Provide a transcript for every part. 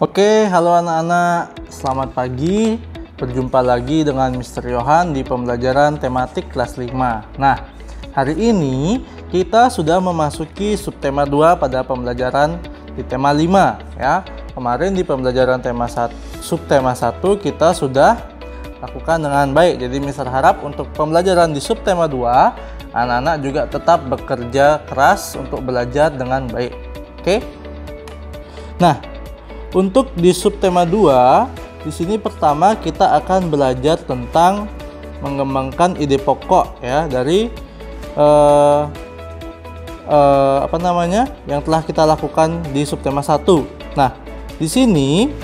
Oke, halo anak-anak, selamat pagi. Berjumpa lagi dengan Mr. Yohan di pembelajaran tematik kelas 5. Nah, hari ini kita sudah memasuki subtema 2 pada pembelajaran di tema 5 ya. Kemarin di pembelajaran subtema 1 kita sudah lakukan dengan baik. Jadi Mr. harap untuk pembelajaran di subtema 2 anak-anak juga tetap bekerja keras untuk belajar dengan baik. Oke? Nah, untuk di subtema 2, di sini pertama kita akan belajar tentang mengembangkan ide pokok ya dari yang telah kita lakukan di subtema 1. Nah, di sini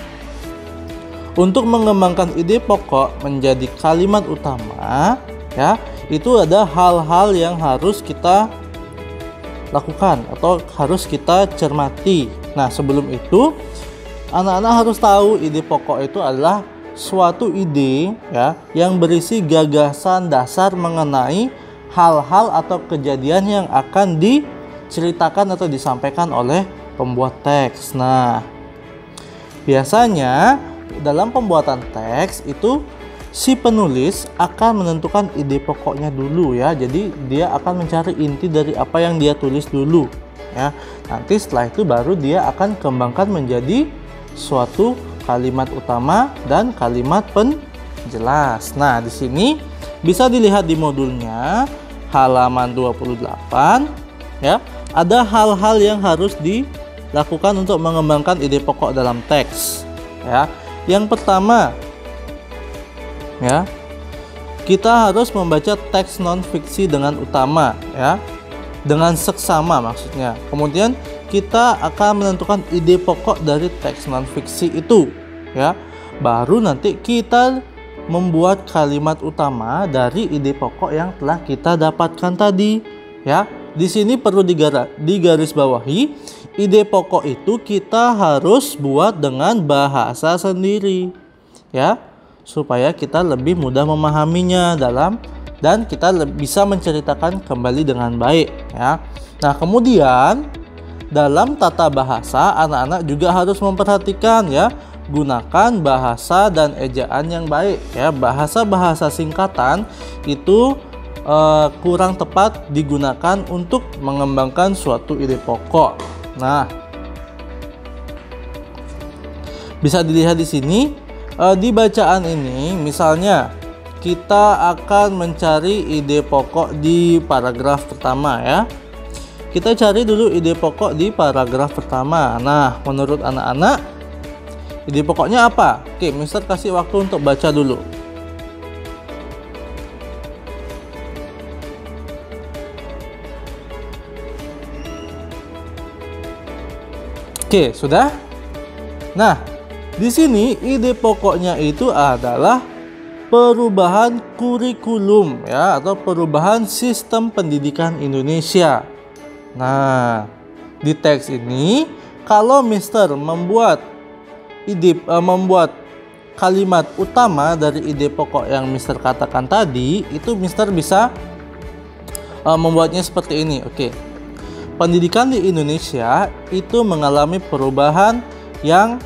untuk mengembangkan ide pokok menjadi kalimat utama ya, itu ada hal-hal yang harus kita lakukan atau harus kita cermati. Nah, sebelum itu anak-anak harus tahu ide pokok itu adalah suatu ide ya yang berisi gagasan dasar mengenai hal-hal atau kejadian yang akan diceritakan atau disampaikan oleh pembuat teks. Nah, biasanya dalam pembuatan teks itu si penulis akan menentukan ide pokoknya dulu ya. Jadi dia akan mencari inti dari apa yang dia tulis dulu ya. Nanti setelah itu baru dia akan kembangkan menjadi suatu kalimat utama dan kalimat penjelas. Nah, di sini bisa dilihat di modulnya halaman 28 ya. Ada hal-hal yang harus dilakukan untuk mengembangkan ide pokok dalam teks ya. Yang pertama ya, kita harus membaca teks non fiksi dengan utama ya. Dengan seksama maksudnya. Kemudian kita akan menentukan ide pokok dari teks non-fiksi itu ya. Baru nanti kita membuat kalimat utama dari ide pokok yang telah kita dapatkan tadi ya. Di sini perlu digarisbawahi, ide pokok itu kita harus buat dengan bahasa sendiri ya, supaya kita lebih mudah memahaminya dan kita bisa menceritakan kembali dengan baik ya. Nah, kemudian dalam tata bahasa, anak-anak juga harus memperhatikan ya, gunakan bahasa dan ejaan yang baik ya. Bahasa-bahasa singkatan itu kurang tepat digunakan untuk mengembangkan suatu ide pokok. Nah, bisa dilihat di sini di bacaan ini, misalnya kita akan mencari ide pokok di paragraf pertama ya. Kita cari dulu ide pokok di paragraf pertama. Nah, menurut anak-anak, ide pokoknya apa? Oke, Mister kasih waktu untuk baca dulu. Oke, sudah? Nah, di sini ide pokoknya itu adalah perubahan kurikulum ya, atau perubahan sistem pendidikan Indonesia. Nah, di teks ini kalau Mister membuat kalimat utama dari ide pokok yang Mister katakan tadi, itu Mister bisa membuatnya seperti ini. Oke. Pendidikan di Indonesia itu mengalami perubahan yang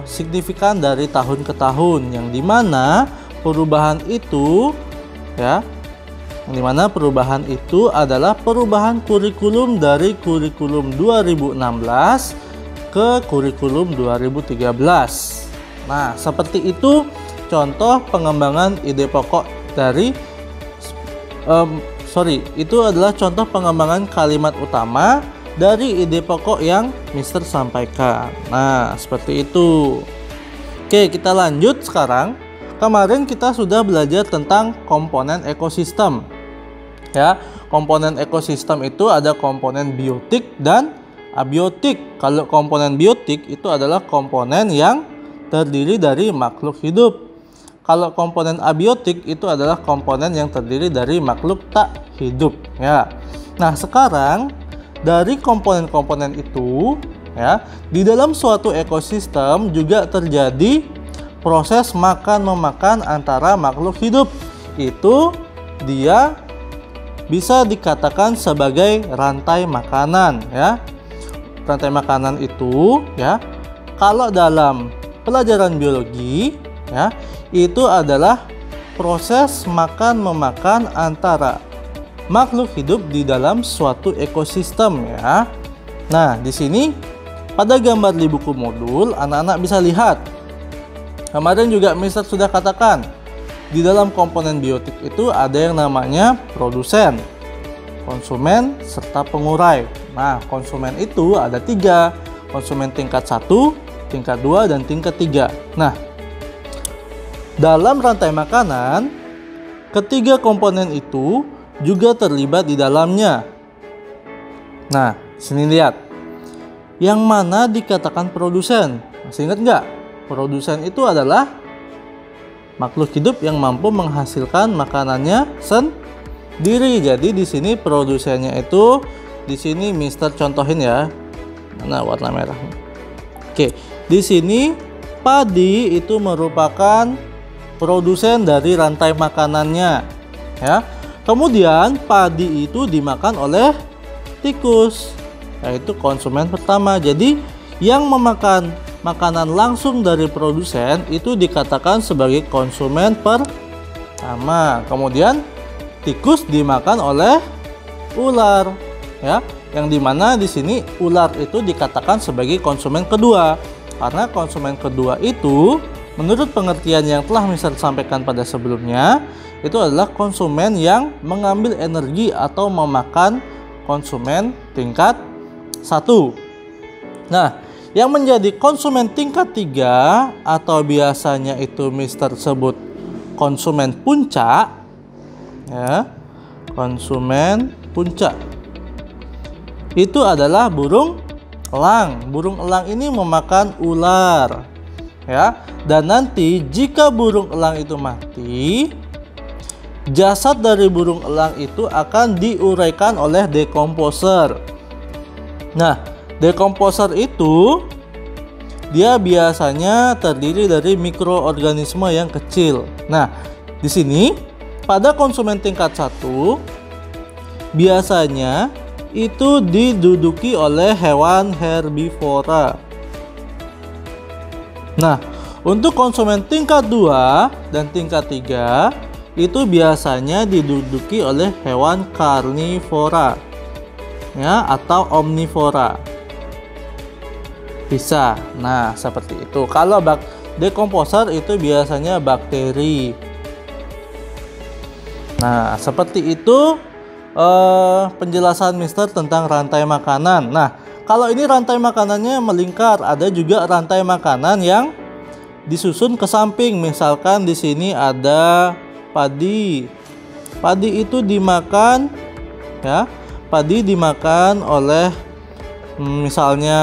signifikan dari tahun ke tahun, yang dimana perubahan itu adalah perubahan kurikulum dari kurikulum 2016 ke kurikulum 2013. Nah, seperti itu contoh pengembangan ide pokok itu adalah contoh pengembangan kalimat utama dari ide pokok yang Mister sampaikan. Nah, seperti itu. Oke, kita lanjut sekarang. Kemarin kita sudah belajar tentang komponen ekosistem. Ya, komponen ekosistem itu ada komponen biotik dan abiotik. Kalau komponen biotik itu adalah komponen yang terdiri dari makhluk hidup. Kalau komponen abiotik itu adalah komponen yang terdiri dari makhluk tak hidup. Ya. Nah, sekarang dari komponen-komponen itu ya, di dalam suatu ekosistem juga terjadi proses makan-memakan antara makhluk hidup. Itu dia bisa dikatakan sebagai rantai makanan ya. Rantai makanan itu ya Kalau dalam pelajaran biologi ya, itu adalah proses makan memakan antara makhluk hidup di dalam suatu ekosistem ya. Nah, di sini pada gambar di buku modul anak-anak bisa lihat. Kemarin juga Mister sudah katakan, di dalam komponen biotik itu ada yang namanya produsen, konsumen, serta pengurai. Nah, konsumen itu ada 3, konsumen tingkat 1, tingkat 2, dan tingkat 3. Nah, dalam rantai makanan, ketiga komponen itu juga terlibat di dalamnya. Nah, sini lihat. Yang mana dikatakan produsen? Masih ingat nggak? Produsen itu adalah makhluk hidup yang mampu menghasilkan makanannya sendiri. Jadi di sini produsennya itu, di sini Mister contohin ya. Mana warna merah? Oke, di sini padi itu merupakan produsen dari rantai makanannya, ya. Kemudian padi itu dimakan oleh tikus, yaitu konsumen pertama. Jadi yang memakan makanan langsung dari produsen itu dikatakan sebagai konsumen pertama. Kemudian tikus dimakan oleh ular, ya. Yang dimana di sini ular itu dikatakan sebagai konsumen kedua, karena konsumen kedua itu menurut pengertian yang telah Mister sampaikan pada sebelumnya, itu adalah konsumen yang mengambil energi atau memakan konsumen tingkat 1. Nah, yang menjadi konsumen tingkat 3 atau biasanya itu Mister sebut konsumen puncak, ya, konsumen puncak itu adalah burung elang. Burung elang ini memakan ular, ya. Dan nanti jika burung elang itu mati, jasad dari burung elang itu akan diuraikan oleh dekomposer. Nah, dekomposer itu dia biasanya terdiri dari mikroorganisme yang kecil. Nah, di sini pada konsumen tingkat 1 biasanya itu diduduki oleh hewan herbivora. Nah, untuk konsumen tingkat 2 dan tingkat 3 itu biasanya diduduki oleh hewan karnivora, ya, atau omnivora. Bisa. Nah, seperti itu. Kalau dekomposer itu biasanya bakteri. Nah, seperti itu penjelasan Mister tentang rantai makanan. Nah, kalau ini rantai makanannya melingkar, ada juga rantai makanan yang disusun ke samping. Misalkan di sini ada padi. Padi itu dimakan, ya. Padi dimakan oleh misalnya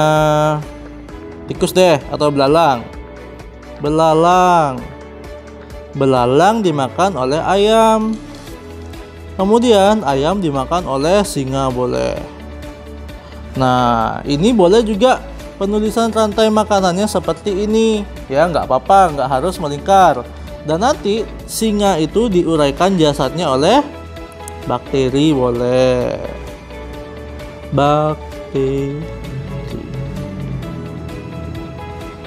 tikus deh, atau belalang. Belalang dimakan oleh ayam. Kemudian ayam dimakan oleh singa boleh. Nah, ini boleh juga penulisan rantai makanannya seperti ini, ya, nggak apa-apa, nggak harus melingkar. Dan nanti singa itu diuraikan jasadnya oleh bakteri boleh. Bakteri.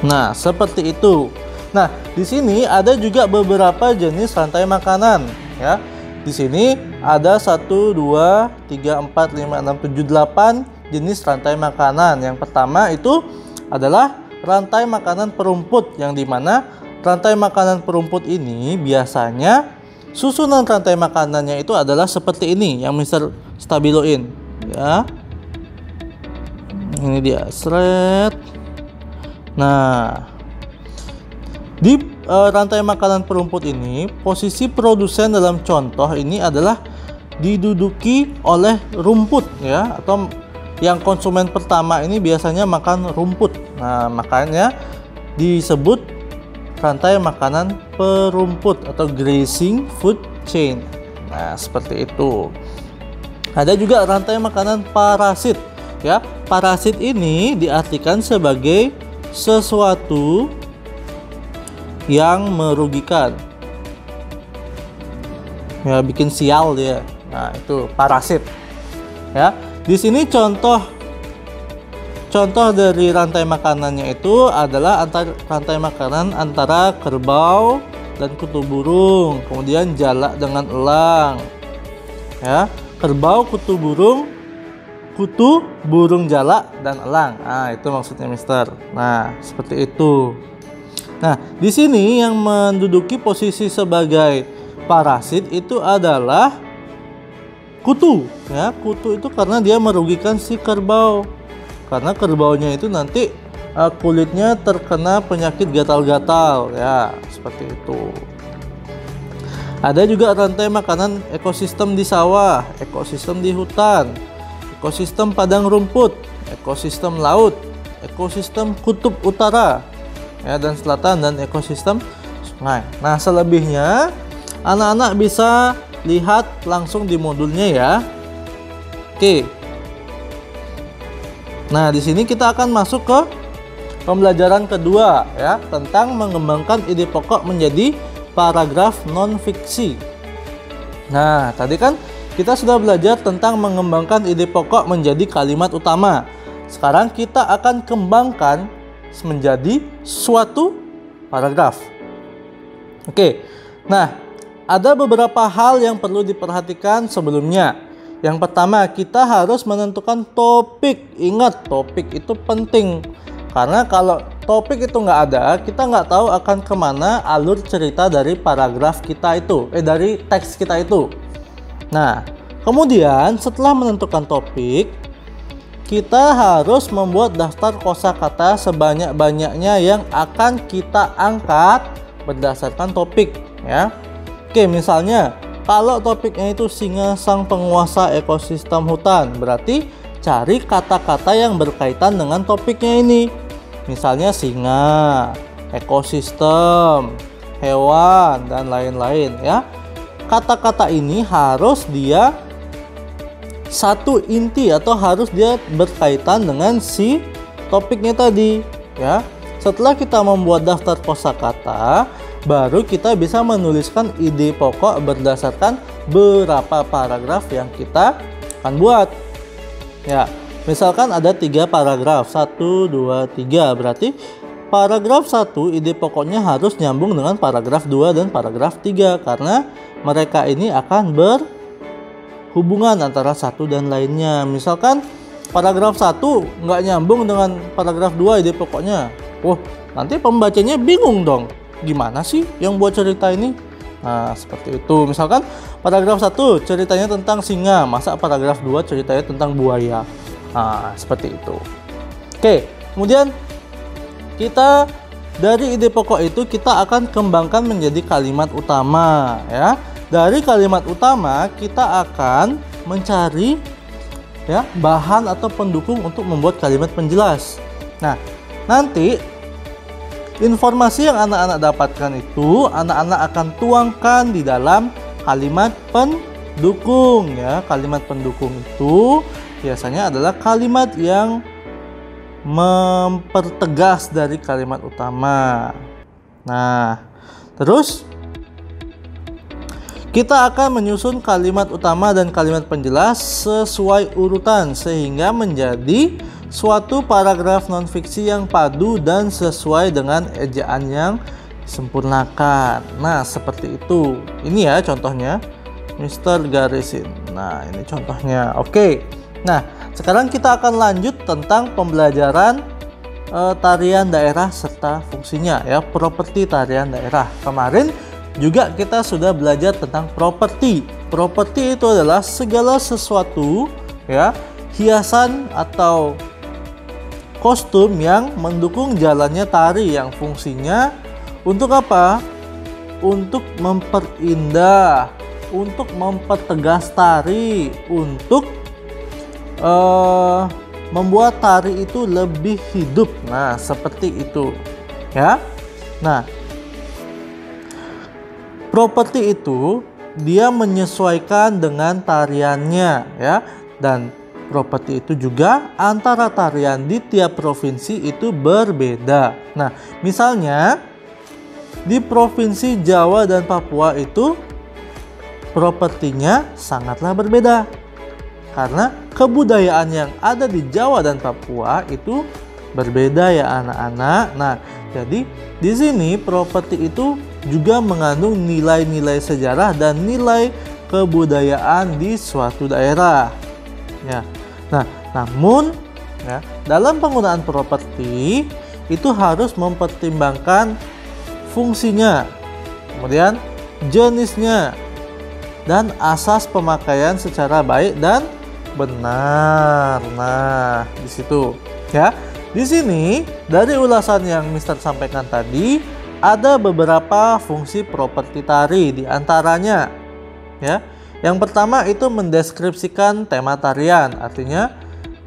Nah, seperti itu. Nah, di sini ada juga beberapa jenis rantai makanan, ya. Di sini ada 1, 2, 3, 4, 5, 6, 7, 8 jenis rantai makanan. Yang pertama itu adalah rantai makanan perumput, yang dimana rantai makanan perumput ini biasanya susunan rantai makanannya itu adalah seperti ini yang Mister stabiloin, ya. Ini dia, seret. Nah, di rantai makanan perumput ini, posisi produsen dalam contoh ini adalah diduduki oleh rumput, ya, atau yang konsumen pertama ini biasanya makan rumput. Nah, makanya disebut rantai makanan perumput atau grazing food chain. Nah, seperti itu. Ada juga rantai makanan parasit, ya. Parasit ini diartikan sebagai sesuatu yang merugikan, ya, bikin sial dia. Nah, itu parasit, ya. Di sini contoh contoh dari rantai makanannya itu adalah rantai makanan antara kerbau dan kutu burung, kemudian jalak dengan elang. Ya, kerbau, kutu burung jalak dan elang. Nah, itu maksudnya Mister. Nah, seperti itu. Nah, di sini yang menduduki posisi sebagai parasit itu adalah kutu. Ya, kutu itu karena dia merugikan si kerbau. Karena kerbaunya itu nanti kulitnya terkena penyakit gatal-gatal, ya, seperti itu. Ada juga rantai makanan ekosistem di sawah, ekosistem di hutan, ekosistem padang rumput, ekosistem laut, ekosistem kutub utara, ya, dan selatan, dan ekosistem sungai. Nah, selebihnya anak-anak bisa lihat langsung di modulnya ya. Oke. Nah, di sini kita akan masuk ke pembelajaran kedua ya, tentang mengembangkan ide pokok menjadi paragraf non-fiksi. Nah, tadi kan kita sudah belajar tentang mengembangkan ide pokok menjadi kalimat utama. Sekarang kita akan kembangkan menjadi suatu paragraf. Oke. Nah, ada beberapa hal yang perlu diperhatikan sebelumnya. Yang pertama, kita harus menentukan topik. Ingat, topik itu penting. Karena kalau topik itu nggak ada, kita nggak tahu akan kemana alur cerita dari paragraf kita itu, dari teks kita itu. Nah, kemudian setelah menentukan topik, kita harus membuat daftar kosakata sebanyak-banyaknya yang akan kita angkat berdasarkan topik, ya. Oke, misalnya kalau topiknya itu singa sang penguasa ekosistem hutan, berarti cari kata-kata yang berkaitan dengan topiknya ini. Misalnya singa, ekosistem, hewan, dan lain-lain ya. Kata-kata ini harus dia satu inti atau harus dia berkaitan dengan si topiknya tadi ya. Setelah kita membuat daftar kosakata, baru kita bisa menuliskan ide pokok berdasarkan berapa paragraf yang kita akan buat. Ya, misalkan ada 3 paragraf, 1, 2, 3. Berarti paragraf 1 ide pokoknya harus nyambung dengan paragraf 2 dan paragraf 3. Karena mereka ini akan berhubungan antara satu dan lainnya. Misalkan paragraf 1 nggak nyambung dengan paragraf 2 ide pokoknya. Nanti pembacanya bingung dong. Gimana sih yang buat cerita ini? Nah, seperti itu. Misalkan paragraf 1 ceritanya tentang singa, masa paragraf 2 ceritanya tentang buaya. Nah, seperti itu. Oke, kemudian kita dari ide pokok itu kita akan kembangkan menjadi kalimat utama ya. Dari kalimat utama kita akan mencari ya bahan atau pendukung untuk membuat kalimat penjelas. Nah, nanti informasi yang anak-anak dapatkan itu anak-anak akan tuangkan di dalam kalimat pendukung ya. Kalimat pendukung itu biasanya adalah kalimat yang mempertegas dari kalimat utama. Nah, terus kita akan menyusun kalimat utama dan kalimat penjelas sesuai urutan sehingga menjadi suatu paragraf non-fiksi yang padu dan sesuai dengan ejaan yang disempurnakan. Nah, seperti itu. Ini ya contohnya, Mister garisin. Nah, ini contohnya. Oke. Nah, sekarang kita akan lanjut tentang pembelajaran tarian daerah serta fungsinya ya, properti tarian daerah. Kemarin juga kita sudah belajar tentang properti. Properti itu adalah segala sesuatu ya, hiasan atau kostum yang mendukung jalannya tari yang fungsinya untuk apa? Untuk memperindah, untuk mempertegas tari, untuk membuat tari itu lebih hidup. Nah, seperti itu ya. Nah, properti itu dia menyesuaikan dengan tariannya ya, dan properti itu juga antara tarian di tiap provinsi itu berbeda. Nah, misalnya di provinsi Jawa dan Papua itu propertinya sangatlah berbeda karena kebudayaan yang ada di Jawa dan Papua itu berbeda ya anak-anak. Nah, jadi di sini properti itu juga mengandung nilai-nilai sejarah dan nilai kebudayaan di suatu daerah. Ya. Nah, namun ya, dalam penggunaan properti itu harus mempertimbangkan fungsinya, kemudian jenisnya, dan asas pemakaian secara baik dan benar. Nah, di situ ya. Di sini dari ulasan yang Mister sampaikan tadi ada beberapa fungsi properti tari, di antaranya ya. Yang pertama itu mendeskripsikan tema tarian. Artinya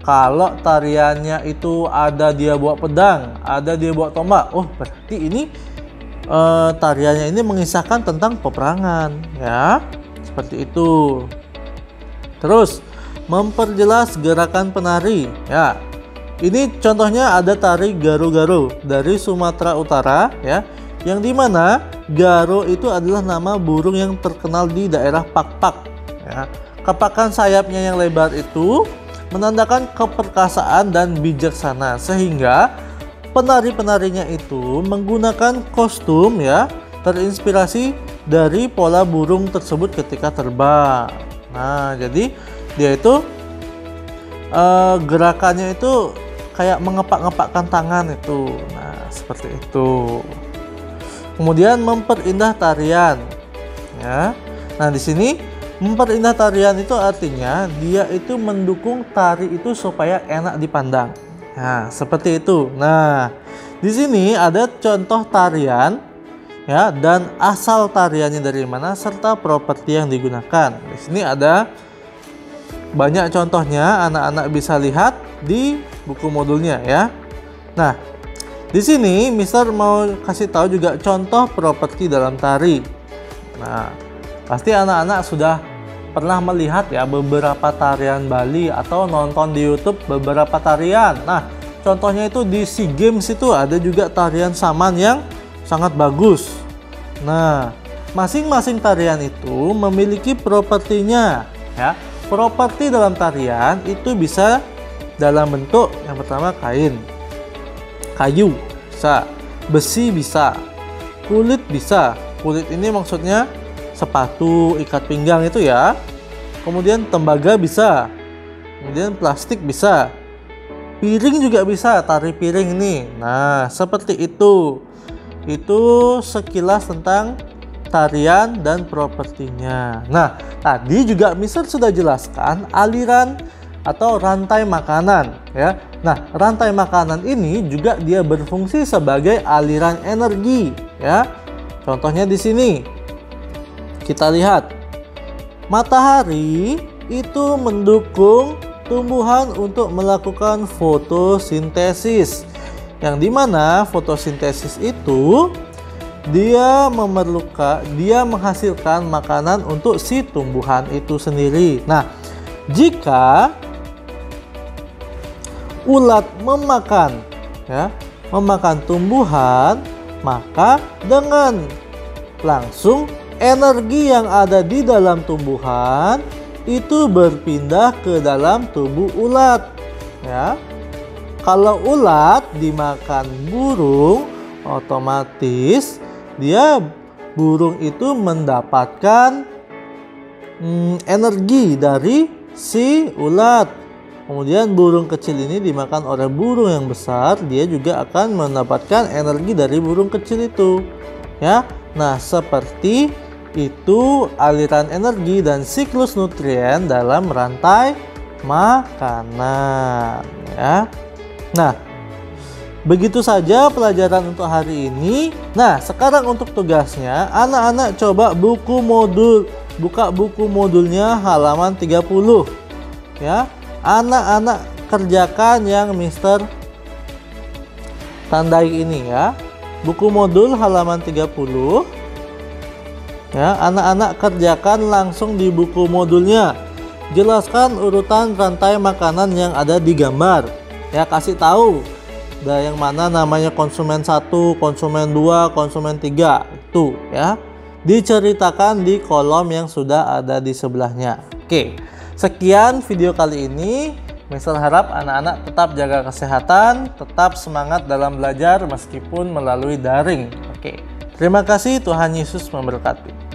kalau tariannya itu ada dia bawa pedang, ada dia bawa tombak, oh berarti ini tariannya ini mengisahkan tentang peperangan ya. Seperti itu. Terus memperjelas gerakan penari ya. Ini contohnya ada tari Garo-Garo dari Sumatera Utara ya, yang dimana Garo itu adalah nama burung yang terkenal di daerah Pakpak ya. Kepakan sayapnya yang lebar itu menandakan keperkasaan dan bijaksana, sehingga penari-penarinya itu menggunakan kostum ya terinspirasi dari pola burung tersebut ketika terbang. Nah, jadi dia itu gerakannya itu kayak mengepak-ngepakkan tangan itu. Nah, seperti itu. Kemudian memperindah tarian ya. Nah, di sini memperindah tarian itu artinya dia itu mendukung tari itu supaya enak dipandang. Nah, seperti itu. Nah, di sini ada contoh tarian ya, dan asal tariannya dari mana serta properti yang digunakan. Di sini ada banyak contohnya, anak-anak bisa lihat di buku modulnya ya. Nah, di sini Mister mau kasih tahu juga contoh properti dalam tari. Nah, pasti anak-anak sudah pernah melihat ya beberapa tarian Bali atau nonton di YouTube beberapa tarian. Nah, contohnya itu di SEA Games itu ada juga tarian Saman yang sangat bagus. Nah, masing-masing tarian itu memiliki propertinya ya. Properti dalam tarian itu bisa dalam bentuk yang pertama kain, kayu bisa, besi bisa, kulit bisa. Kulit ini maksudnya sepatu, ikat pinggang itu ya. Kemudian tembaga bisa. Kemudian plastik bisa. Piring juga bisa, tari piring ini. Nah, seperti itu. Itu sekilas tentang tarian dan propertinya. Nah, tadi juga Mister sudah jelaskan aliran atau rantai makanan ya. Nah, rantai makanan ini juga dia berfungsi sebagai aliran energi ya. Contohnya di sini kita lihat matahari itu mendukung tumbuhan untuk melakukan fotosintesis, yang dimana fotosintesis itu dia menghasilkan makanan untuk si tumbuhan itu sendiri. Nah, jika ulat memakan tumbuhan, maka dengan langsung energi yang ada di dalam tumbuhan itu berpindah ke dalam tubuh ulat ya. Kalau ulat dimakan burung, otomatis burung itu mendapatkan energi dari si ulat. Kemudian burung kecil ini dimakan oleh burung yang besar, dia juga akan mendapatkan energi dari burung kecil itu ya. Nah, seperti itu aliran energi dan siklus nutrien dalam rantai makanan ya. Nah, begitu saja pelajaran untuk hari ini. Nah, sekarang untuk tugasnya, anak-anak coba buka buku modulnya halaman 30 ya. Anak-anak kerjakan yang Mister tandai ini ya. Buku modul halaman 30 ya. Anak-anak kerjakan langsung di buku modulnya. Jelaskan urutan rantai makanan yang ada di gambar ya. Kasih tahu yang mana namanya konsumen 1, konsumen 2, konsumen 3 itu ya. Diceritakan di kolom yang sudah ada di sebelahnya. Oke. Sekian video kali ini. Mister harap anak-anak tetap jaga kesehatan, tetap semangat dalam belajar meskipun melalui daring. Oke. Terima kasih, Tuhan Yesus memberkati.